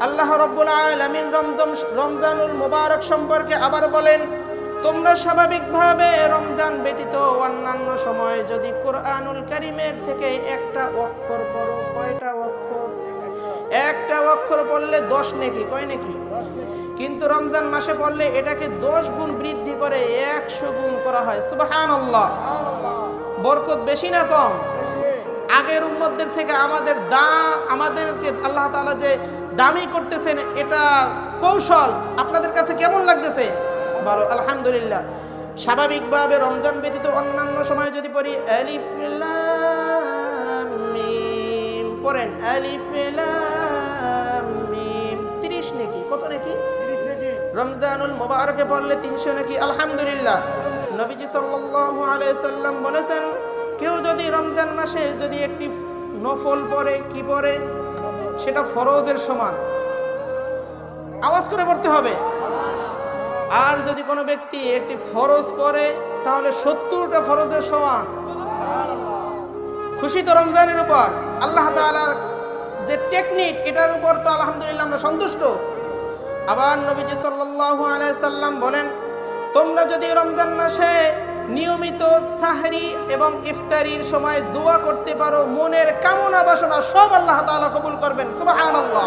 আল্লাহ রাব্বুল আলামিন রমজানুল মুবারক সম্পর্কে আবার বলেন, তোমরা স্বাভাবিকভাবে রমজান ব্যতীত অন্যান্য সময়ে যদি কোরআনুল কারীমের থেকে একটা অক্ষর পড়ো, কয়টা অক্ষর? একটা অক্ষর পড়লে 10 নেকি, কয় নেকি? কিন্তু রমজান মাসে পড়লে এটাকে 10 গুণ বৃদ্ধি করে 100 গুণ করা হয়। সুবহানাল্লাহ। বরকত বেশি না কম? আগের উম্মতদের থেকে আমাদেরকে আল্লাহ তাআলা যে দামি করতেছেন, এটা কৌশল আপনাদের কাছে কেমন লাগতেছে? ভালো, আলহামদুলিল্লাহ। স্বাভাবিকভাবে রমজান ব্যতীত অন্যান্য সময় যদি পড়ি আলিফ লাম মিম, পড়েন আলিফ লাম মিম, 30 নেকি। কত নেকি? 30 নেকি। রমজানুল মুবারকে পড়লে 300 নেকি। আলহামদুলিল্লাহ। নবীজি সাল্লাল্লাহু আলাইহি সাল্লাম বলেছেন, কেউ যদি রমজান মাসে যদি একটি নফল পড়ে, কি পড়ে? সেটা ফরজের সমান। আওয়াজ করে পড়তে হবে। আর যদি কোনো ব্যক্তি একটি ফরজ পড়ে তাহলে 70টা ফরজের সমান। খুশি তো রমজানের উপর? আল্লাহ তাআলা যে টেকনিক, এটার উপর তো আলহামদুলিল্লাহ আমরা সন্তুষ্ট। আবার নবীজি সাল্লাল্লাহু আলাইহি সাল্লাম বলেন, তোমরা যদি রমজান মাসে নিয়মিত সাহরি এবং ইফতারির সময় দোয়া করতে পারো, মনের কামনা বাসনা সব আল্লাহ তাআলা কবুল করবেন। সুবহানাল্লাহ।